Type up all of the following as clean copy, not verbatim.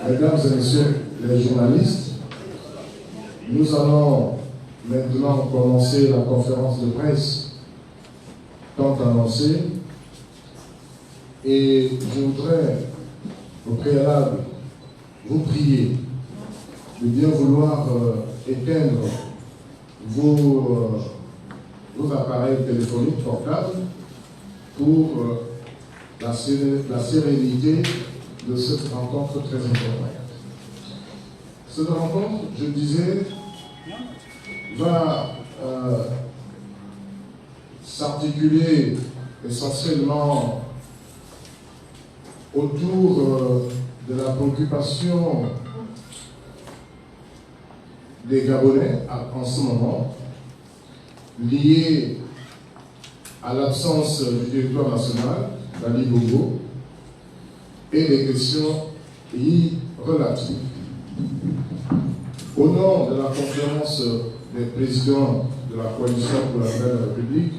Mesdames et messieurs les journalistes, nous allons maintenant commencer la conférence de presse tant annoncée et je voudrais au préalable vous prier de bien vouloir éteindre vos appareils téléphoniques portables pour la sérénité de cette rencontre très importante. Cette rencontre, je disais, va s'articuler essentiellement autour de la préoccupation des Gabonais en ce moment, liée à l'absence du territoire national, d'Ali Bongo, et des questions y relatives. Au nom de la conférence des présidents de la coalition pour la nouvelle République,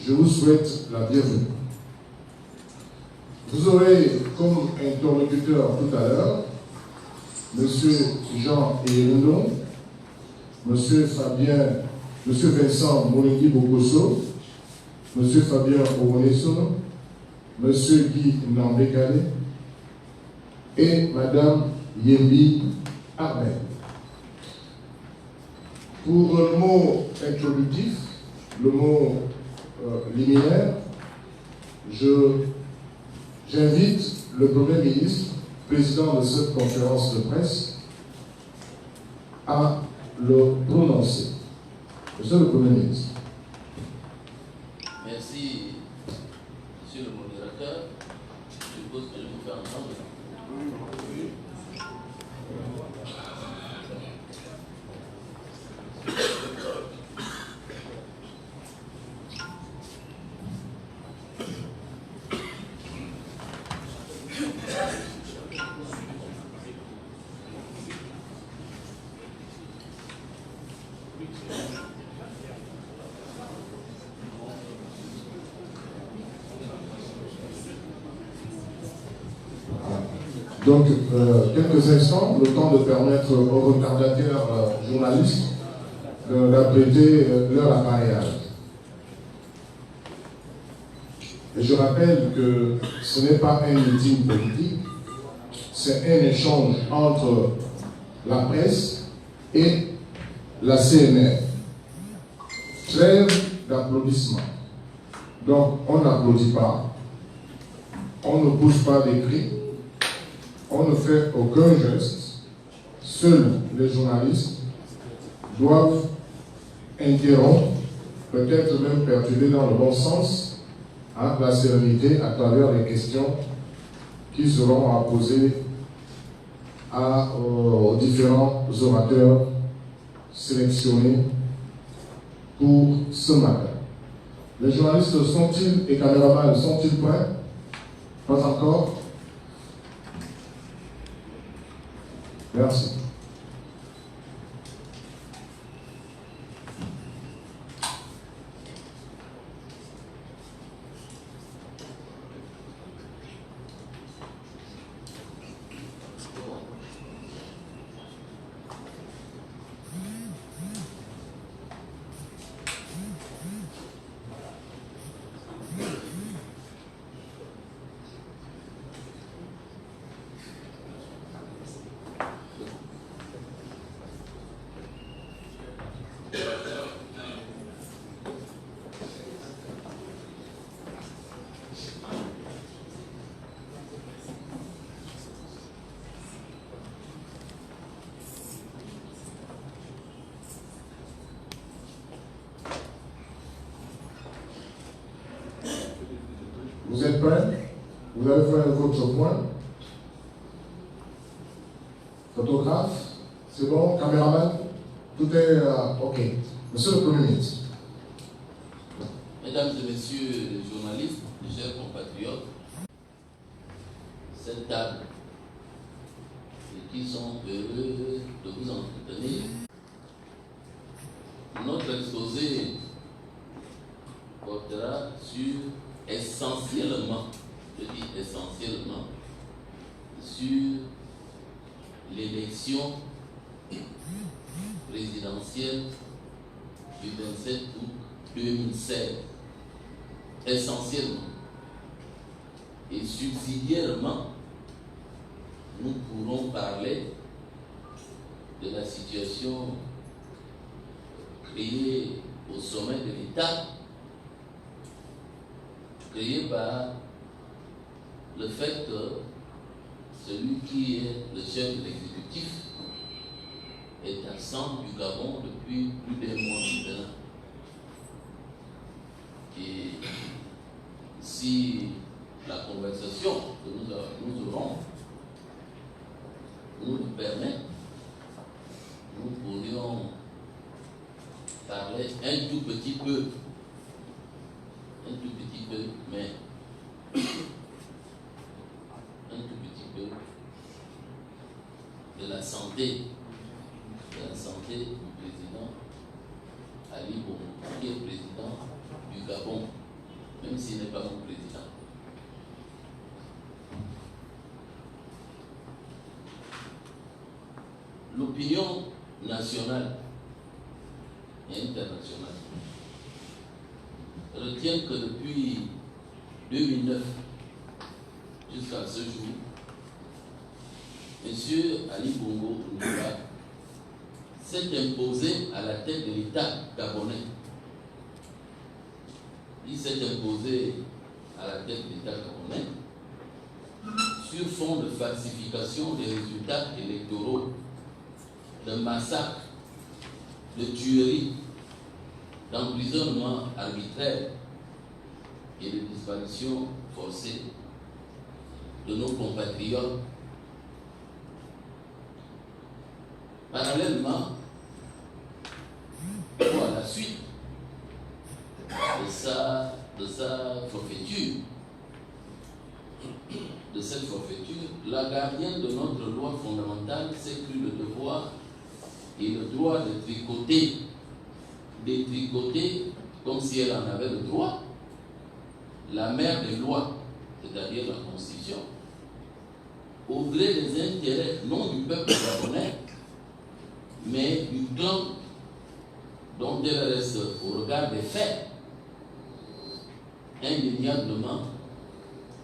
je vous souhaite la bienvenue. Vous aurez comme interlocuteur tout à l'heure M. Jean Eyendo, M. Vincent Moringi Bokoso, M. Fabien Owoneso, M. Guy Nambekale et Mme Yembi Ahmed. Pour le mot introductif, le mot liminaire, j'invite le Premier ministre, président de cette conférence de presse, à le prononcer. Monsieur le Premier ministre. Merci, monsieur le modérateur. Je suppose que je vous fais entendre. Donc, quelques instants, le temps de permettre aux retardataires journalistes d'apprêter leur appareillage. Et je rappelle que ce n'est pas un meeting politique, c'est un échange entre la presse et la CNR. Trêve d'applaudissements. Donc, on n'applaudit pas, on ne pousse pas des cris, on ne fait aucun geste. Seuls les journalistes doivent interrompre, peut-être même perturber dans le bon sens, la sérénité à travers les questions qui seront à poser aux différents orateurs sélectionnés pour ce matin. Les journalistes sont-ils et caméramans sont-ils prêts? Pas encore? Merci. Vous êtes prêts? Vous allez faire votre point. Photographe, c'est bon? Caméraman, tout est OK. Monsieur le Premier ministre. Mesdames et messieurs les journalistes, mes chers compatriotes, cette table, et qui sont heureux de vous entretenir. Notre exposé portera sur essentiellement, je dis essentiellement, sur l'élection présidentielle du 27 août 2016, essentiellement. Et subsidiairement, nous pourrons parler de la situation créée au sommet de l'État, créée par le fait que celui qui est le chef de l'exécutif est absent du Gabon depuis plus d'un mois maintenant. Et si la conversation que nous aurons nous le permet, nous pourrions parler un tout petit peu, mais un tout petit peu de la santé du président Ali Bongo, qui est président du Gabon, même s'il n'est pas mon président. L'opinion nationale et internationale retient que depuis 2009 jusqu'à ce jour, M. Ali Bongo Ondimba s'est imposé à la tête de l'État gabonais. Il s'est imposé à la tête de l'État gabonais sur fond de falsification des résultats électoraux, de massacres, de tueries, d'emprisonnement arbitraire et de disparition forcée de nos compatriotes. Parallèlement, ou à la suite de sa forfaiture, de cette forfaiture, la gardienne de notre loi fondamentale s'est cru le devoir et le droit de détricoter, comme si elle en avait le droit, la mère des lois, c'est-à-dire la Constitution, au gré des intérêts, non du peuple gabonais, mais du clan dont elle reste, au regard des faits, indéniablement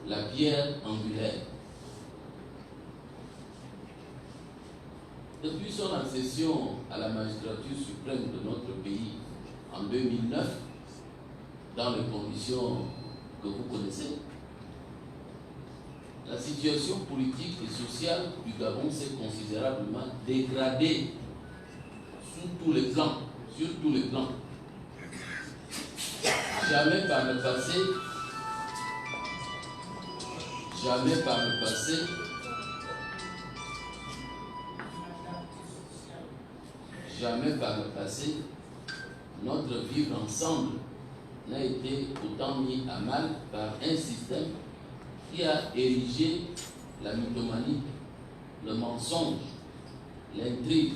la pierre angulaire. Depuis son accession à la magistrature suprême de notre pays en 2009, dans les conditions que vous connaissez, la situation politique et sociale du Gabon s'est considérablement dégradée sur tous les plans. Jamais par le passé, notre vivre ensemble n'a été autant mis à mal par un système qui a érigé la mythomanie, le mensonge, l'intrigue,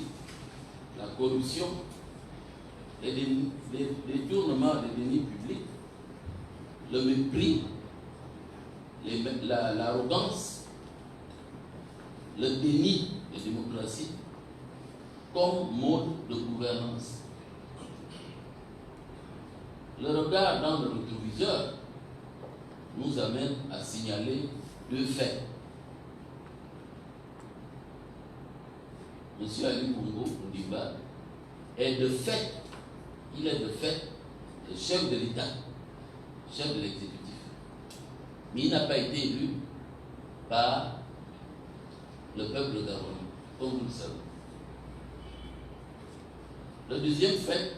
la corruption, les détournements des deniers publics, le mépris, l'arrogance, le déni de démocratie comme mode de gouvernance. Le regard dans le rétroviseur nous amène à signaler deux faits. M. Ali Bongo Ondimba est de fait le chef de l'État, chef de l'exécutif. Mais il n'a pas été élu par le peuple gabonais, comme vous le savez. Le deuxième fait,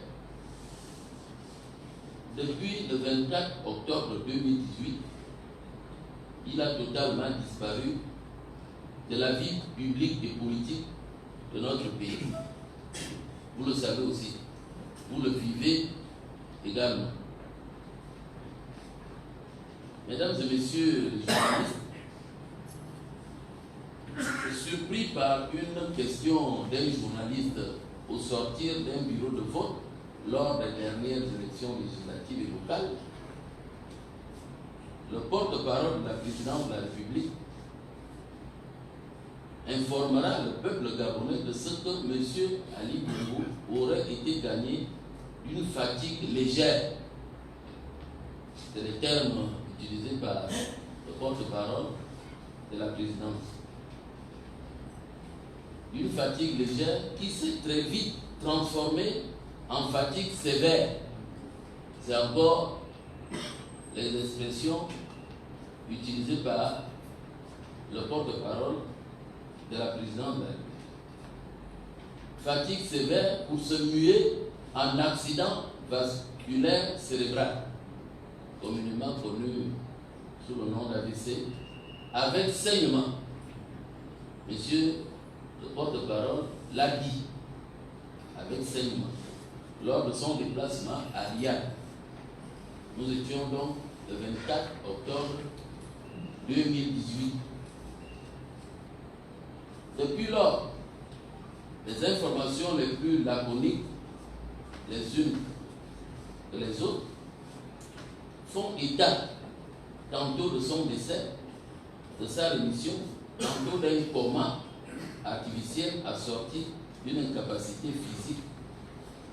depuis le 24 octobre 2018, il a totalement disparu de la vie publique et politique de notre pays. Vous le savez aussi. Vous le vivez également. Mesdames et messieurs les journalistes, je suis surpris par une question d'un journaliste au sortir d'un bureau de vote lors des dernières élections législatives et locales. Le porte-parole de la présidence de la République informera le peuple gabonais de ce que M. Ali Bongo aurait été gagné d'une fatigue légère. C'est le terme utilisé par le porte-parole de la présidence. Une fatigue légère qui s'est très vite transformée en fatigue sévère. C'est encore les expressions utilisées par le porte-parole de la présidence de la République. Fatigue sévère pour se muer en accident vasculaire cérébral, communément connu sous le nom d'AVC, avec saignement. Monsieur le porte-parole l'a dit, avec saignement, lors de son déplacement à Riyad. Nous étions donc le 24 octobre 2018. Depuis lors, les informations les plus laconiques, les unes que les autres, font état tantôt de son décès, de sa rémission, tantôt d'un coma artificiel assorti d'une incapacité physique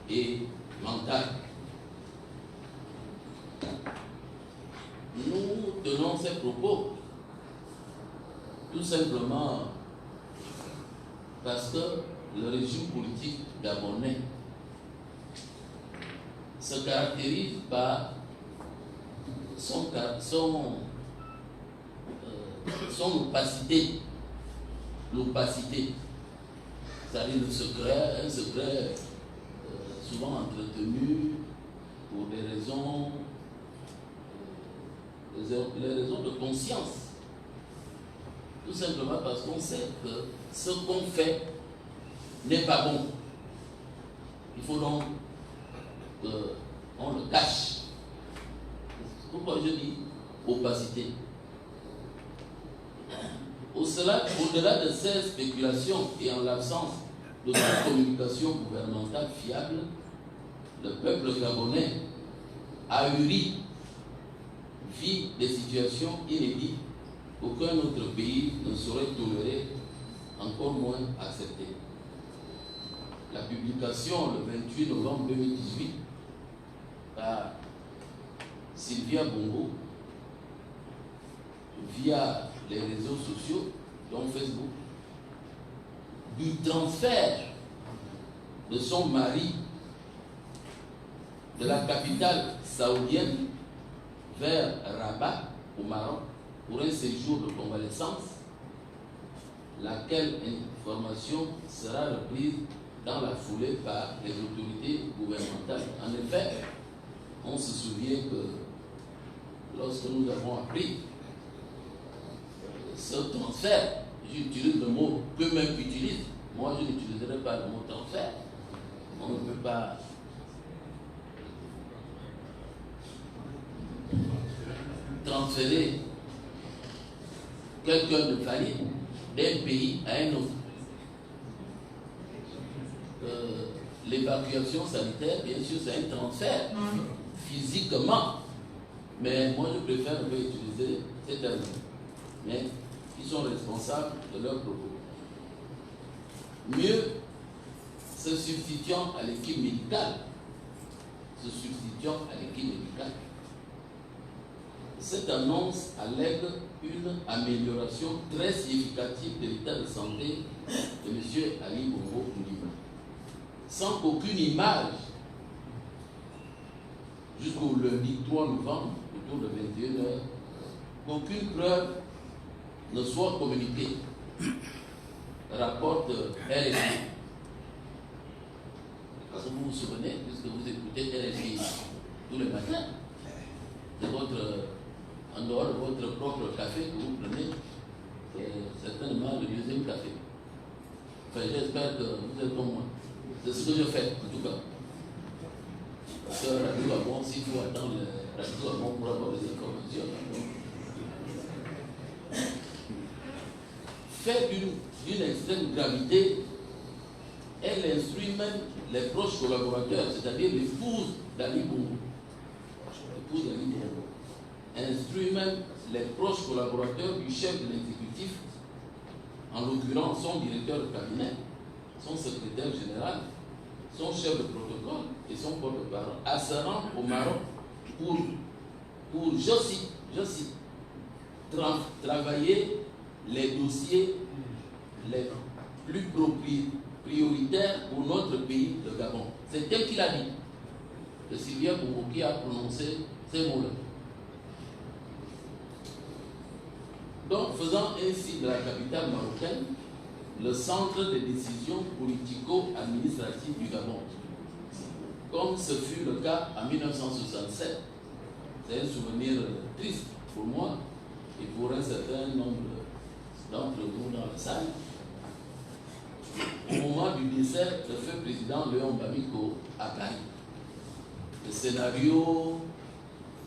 et mentale. Nous tenons ces propos tout simplement parce que le régime politique gabonais se caractérise par son opacité, l'opacité, c'est-à-dire un secret souvent entretenu pour des raisons, les raisons de conscience. Tout simplement parce qu'on sait que ce qu'on fait n'est pas bon. Il faut donc qu'on le cache. Pourquoi je dis opacité? Au-delà de ces spéculations et en l'absence de toute communication gouvernementale fiable, le peuple gabonais ahuri vit des situations inédites qu'aucun autre pays ne saurait tolérer, encore moins accepter. La publication le 28 novembre 2018 par Sylvia Bongo via les réseaux sociaux, dont Facebook, du transfert de son mari de la capitale saoudienne vers Rabat, au Maroc, pour un séjour de convalescence, laquelle information sera reprise dans la foulée par les autorités gouvernementales. En effet, on se souvient que lorsque nous avons appris ce transfert, j'utilise le mot qu'eux-mêmes utilisent, moi je n'utiliserai pas le mot transfert. On ne peut pas transférer quelqu'un de valide d'un pays à un autre. L'évacuation sanitaire, bien sûr, c'est un transfert physiquement, mais moi je préfère ne pas utiliser ces termes. Mais ils sont responsables de leurs propos. Mieux, se substituant à l'équipe médicale, cette annonce allègue une amélioration très significative de l'état de santé de M. Ali Bongo Ondimba, sans qu'aucune image, jusqu'au lundi 3 novembre, autour de 21h, qu'aucune preuve ne soit communiquée, rapporte RFI. Parce que vous vous souvenez, puisque vous écoutez RFI tous les matins, de en dehors de votre propre café que vous prenez, c'est certainement le deuxième café. Enfin, j'espère que vous êtes comme moi. C'est ce que je fais, en tout cas. Parce que Radio Gabon, s'il faut attendre Radio Gabon pour avoir des informations, fait d'une extrême gravité, elle instruit même les proches collaborateurs, c'est-à-dire l'épouse d'Ali Bongo. L'épouse d'Ali Bongo instruit même les proches collaborateurs du chef de l'exécutif en l'occurrence son directeur de cabinet, son secrétaire général, son chef de protocole et son porte-parole, à se rendre au Maroc pour je cite, travailler les dossiers les plus prioritaires pour notre pays, le Gabon. C'est tel qu'il a dit. Le Sylvia Bourouki a prononcé ces mots-là. Donc, faisant ainsi de la capitale marocaine le centre de décision politico-administrative du Gabon, comme ce fut le cas en 1967. C'est un souvenir triste pour moi et pour un certain nombre d'entre vous dans la salle. Au moment du décès de feu président Léon Bamiko à Paris, le scénario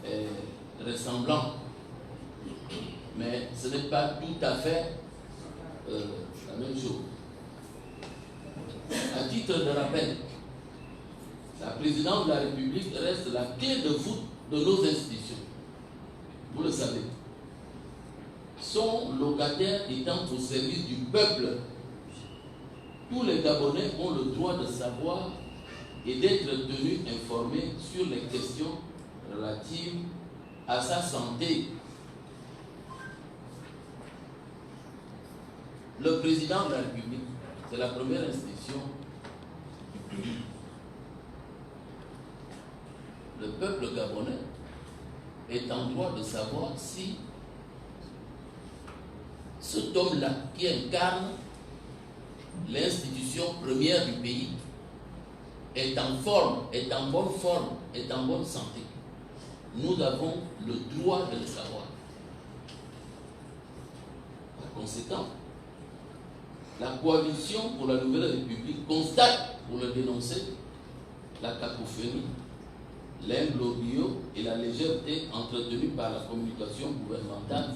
est ressemblant, mais ce n'est pas tout à fait la même chose. À titre de rappel, la présidence de la République reste la clé de voûte de nos institutions. Vous le savez. Son locataire étant au service du peuple, tous les Gabonais ont le droit de savoir et d'être tenus informés sur les questions relatives à sa santé. Le président de la République, c'est la première institution du pays. Le peuple gabonais est en droit de savoir si cet homme-là qui incarne l'institution première du pays est en forme, est en bonne forme, est en bonne santé. Nous avons le droit de le savoir. Par conséquent, la coalition pour la Nouvelle République constate, pour le dénoncer, la cacophonie, l'imbroglio et la légèreté entretenue par la communication gouvernementale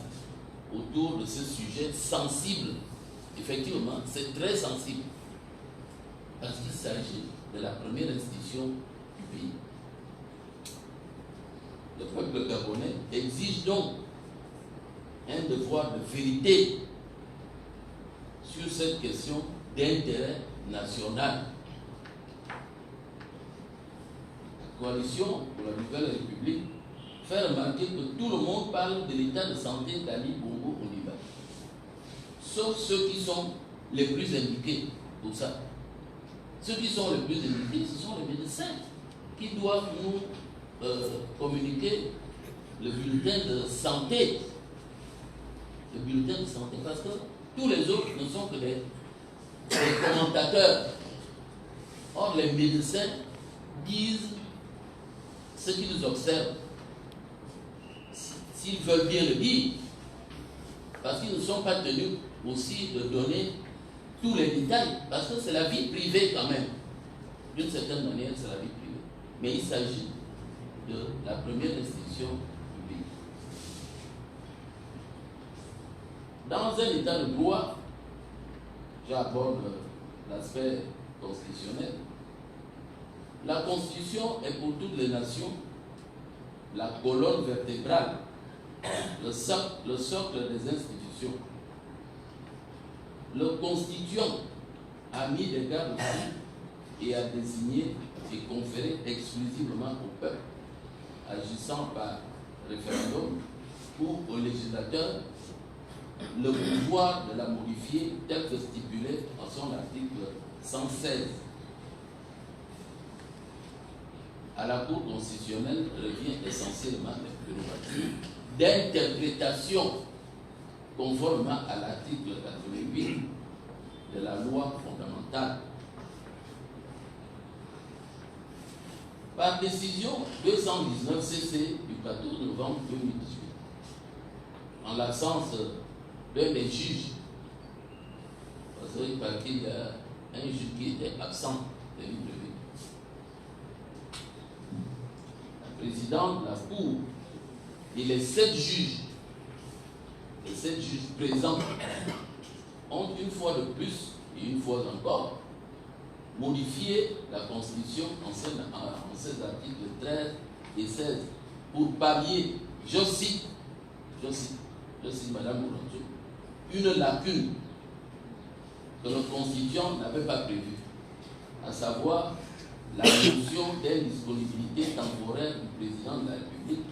autour de ce sujet sensible. Effectivement, c'est très sensible parce qu'il s'agit de la première institution du pays. Le peuple gabonais exige donc un devoir de vérité sur cette question d'intérêt national. La coalition pour la Nouvelle République fait remarquer que tout le monde parle de l'état de santé d'Ali Bongo Ondimba, sauf ceux qui sont les plus indiqués pour ça. Ceux qui sont les plus indiqués, ce sont les médecins qui doivent nous communiquer le bulletin de santé. Le bulletin de santé, parce que tous les autres ne sont que des commentateurs. Or, les médecins disent ce qu'ils observent, s'ils veulent bien le dire, parce qu'ils ne sont pas tenus aussi de donner tous les détails, parce que c'est la vie privée quand même. D'une certaine manière, c'est la vie privée. Mais il s'agit de la première institution du pays. Dans un état de droit, j'aborde l'aspect constitutionnel. La Constitution est pour toutes les nations la colonne vertébrale, le socle des institutions. Le constituant a mis des garde-fous et a désigné et conféré exclusivement au peuple, agissant par référendum ou au législateur, le pouvoir de la modifier tel que stipulé en son article 116. À la Cour constitutionnelle revient essentiellement les prérogatives d'interprétation conformément à l'article 88 de la loi fondamentale. Par décision 219 CC du 14 novembre 2018, en l'absence d'un des juges, parce qu'il y a un juge qui était absent de l'IWV, la présidente de la Cour et les 7 juges présents ont une fois de plus et une fois encore modifié la Constitution en ses articles 13 et 16 pour pallier, je cite Madame Mourantou, une lacune que notre constitution n'avait pas prévu, à savoir la notion d'indisponibilité temporaire du président de la République,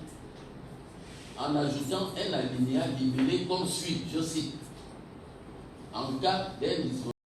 en ajoutant un alinéa libellé comme suit, je cite, en cas d'indisponibilité